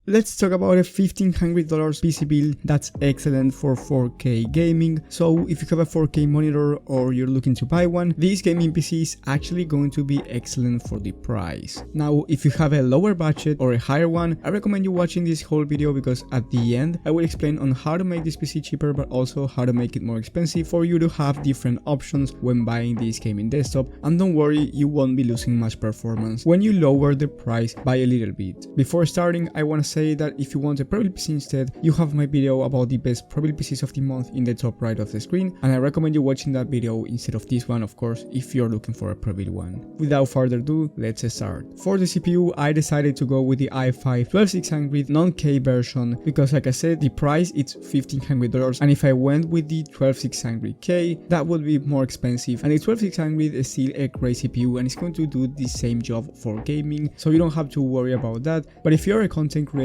Let's talk about a $1,500 PC build that's excellent for 4K gaming. So if you have a 4K monitor or you're looking to buy one, this gaming PC is actually going to be excellent for the price. Now, if you have a lower budget or a higher one, I recommend you watching this whole video because at the end, I will explain on how to make this PC cheaper, but also how to make it more expensive for you to have different options when buying this gaming desktop. And don't worry, you won't be losing much performance when you lower the price by a little bit. Before starting, I want to say that if you want a Prebuilt PC instead, you have my video about the best Prebuilt PCs of the month in the top right of the screen, and I recommend you watching that video instead of this one, of course, if you're looking for a Prebuilt one. Without further ado, let's start. For the CPU, I decided to go with the i5 12600 non-K version because, like I said, the price is $1,500, and if I went with the 12600K, that would be more expensive, and the 12600 is still a great CPU and it's going to do the same job for gaming, so you don't have to worry about that. But if you're a content creator,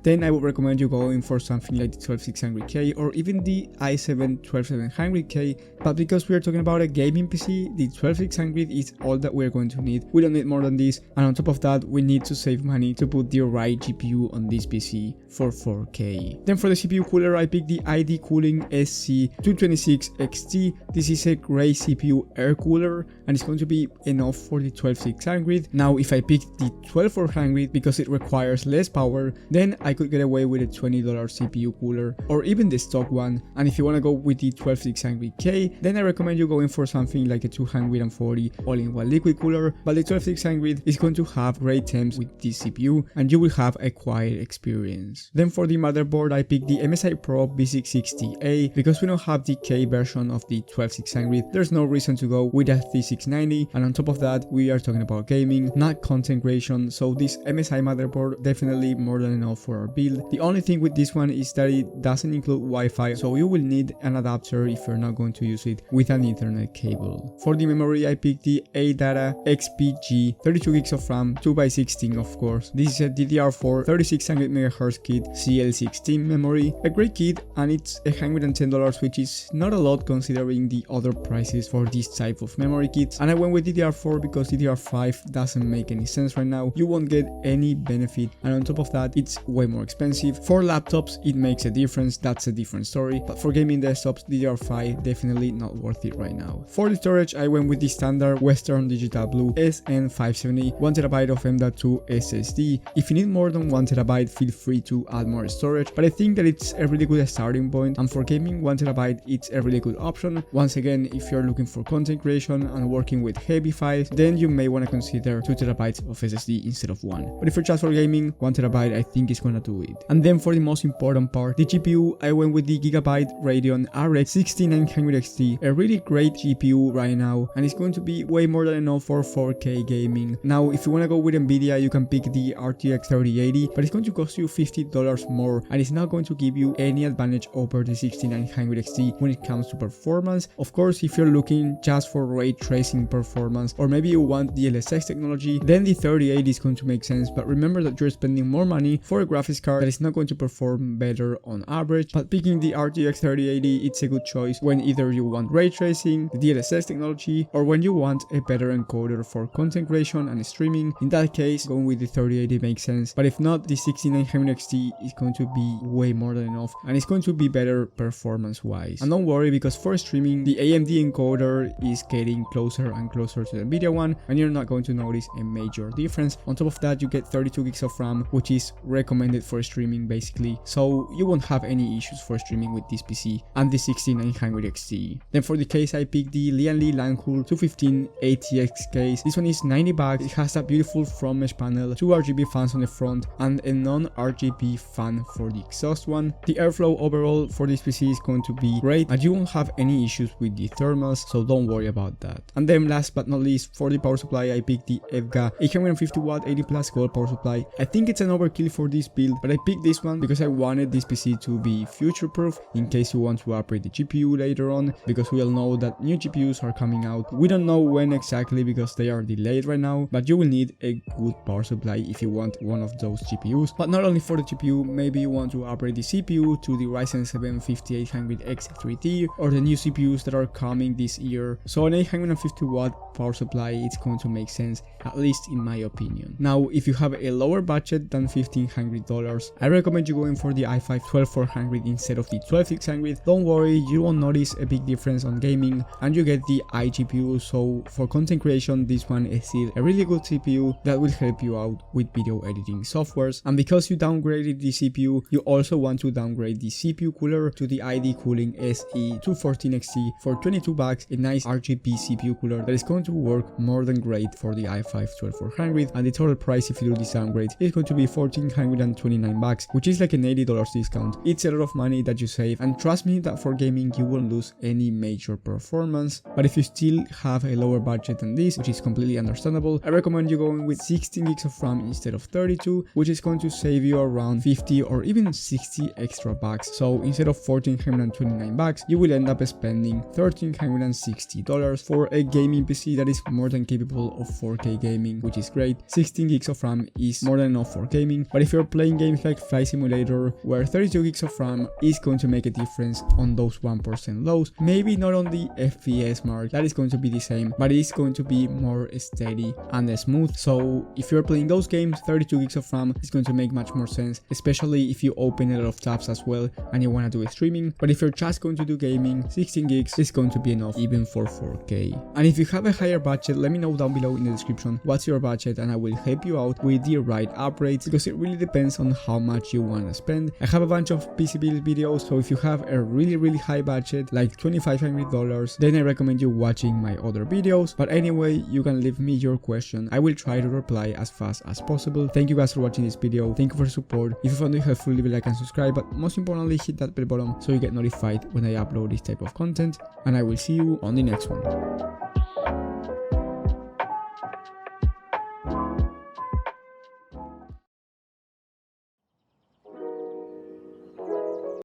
then I would recommend you going for something like the 12600K or even the i7 12700K, but because we're talking about a gaming PC, the 12600 is all that we're going to need. We don't need more than this, and on top of that, we need to save money to put the right GPU on this PC for 4K. Then for the CPU cooler, I picked the ID Cooling SC226XT. This is a great CPU air cooler and it's going to be enough for the 12600. Now, if I picked the 12400 because it requires less power, then I could get away with a $20 CPU cooler or even the stock one. And if you want to go with the 12600K, then I recommend you going for something like a 240 all-in-one liquid cooler, but the 12600 is going to have great temps with this CPU and you will have a quiet experience. Then for the motherboard, I picked the MSI Pro B660A because we don't have the K version of the 12600. There's no reason to go with a T690, and on top of that, we are talking about gaming, not content creation, so this MSI motherboard definitely more than enough for our build. The only thing with this one is that it doesn't include Wi-Fi, so you will need an adapter if you're not going to use it with an Ethernet cable. For the memory, I picked the ADATA XPG 32 gigs of RAM, 2x16 of course. This is a DDR4 3600MHz kit CL16 memory, a great kit, and it's $110, which is not a lot considering the other prices for this type of memory kits. And I went with DDR4 because DDR5 doesn't make any sense right now. You won't get any benefit, and on top of that, it's way more expensive. For laptops, it makes a difference, that's a different story, but for gaming desktops, DDR5 definitely not worth it right now. For the storage, I went with the standard Western Digital Blue SN570 1TB of M.2 SSD. If you need more than 1TB, feel free to add more storage, but I think that it's a really good starting point, and for gaming, 1TB it's a really good option. Once again, if you're looking for content creation and working with heavy files, then you may want to consider 2TB of SSD instead of 1. But if you're just for gaming, 1TB I think is gonna do it. And then for the most important part, the GPU, I went with the Gigabyte Radeon RX 6900 XT, a really great GPU right now, and it's going to be way more than enough for 4K gaming. Now, if you want to go with Nvidia, you can pick the RTX 3080, but it's going to cost you $50 more, and it's not going to give you any advantage over the 6900 XT when it comes to performance. Of course, if you're looking just for ray tracing performance, or maybe you want DLSS technology, then the 3080 is going to make sense, but remember that you're spending more money for a graphics card that is not going to perform better on average. But picking the RTX 3080, it's a good choice when either you want ray tracing, the DLSS technology, or when you want a better encoder for content creation and streaming. In that case, going with the 3080 makes sense, but if not, the 6900 XT is going to be way more than enough, and it's going to be better performance wise. And don't worry, because for streaming, the AMD encoder is getting closer and closer to the Nvidia one, and you're not going to notice a major difference. On top of that, you get 32 gigs of RAM, which is recommended for streaming basically, so you won't have any issues for streaming with this PC and the 6900 XT. Then for the case, I picked the Lian Li Langhu 215 ATX case. This one is $90. It has a beautiful front mesh panel, 2 RGB fans on the front, and a non-RGB fan for the exhaust one. The airflow overall for this PC is going to be great, and you won't have any issues with the thermals, so don't worry about that. And then last but not least, for the power supply, I picked the EVGA 850W 80+ gold power supply. I think it's an overkill for this build, but I picked this one because I wanted this PC to be future-proof in case you want to upgrade the GPU later on, because we all know that new GPUs are coming out. We don't know when exactly because they are delayed right now, but you will need a good power supply if you want one of those GPUs. But not only for the GPU, maybe you want to upgrade the CPU to the Ryzen 7 5800X 3D or the new CPUs that are coming this year. So an 850W power supply, it's going to make sense, at least in my opinion. Now, if you have a lower budget than $1,500, $1,500. I recommend you going for the i5 12400 instead of the 12600. Don't worry, you won't notice a big difference on gaming, and you get the iGPU, so for content creation this one is still a really good CPU that will help you out with video editing softwares. And because you downgraded the CPU, you also want to downgrade the CPU cooler to the ID Cooling SE214XT for $22, a nice RGB CPU cooler that is going to work more than great for the i5 12400, and the total price if you do this downgrade is going to be $1,429, which is like an $80 discount. It's a lot of money that you save, and trust me that for gaming you won't lose any major performance. But if you still have a lower budget than this, which is completely understandable, I recommend you going with 16 gigs of RAM instead of 32, which is going to save you around 50 or even 60 extra bucks. So instead of $1,429, you will end up spending $1,360 for a gaming PC that is more than capable of 4K gaming, which is great. 16 gigs of RAM is more than enough for gaming, but if you're playing games like Flight Simulator, where 32 gigs of RAM is going to make a difference on those 1% lows, maybe not on the FPS mark, that is going to be the same, but it's going to be more steady and smooth. So if you're playing those games, 32 gigs of RAM is going to make much more sense, especially if you open a lot of tabs as well and you want to do streaming. But if you're just going to do gaming, 16 gigs is going to be enough even for 4K. And if you have a higher budget, let me know down below in the description what's your budget, and I will help you out with the right upgrades, because it really depends on how much you want to spend. I have a bunch of PC build videos, so if you have a really high budget like $2,500, then I recommend you watching my other videos. But anyway, you can leave me your question, I will try to reply as fast as possible. Thank you guys for watching this video, thank you for the support. If you found it helpful, leave a like and subscribe, but most importantly hit that bell button so you get notified when I upload this type of content, and I will see you on the next one.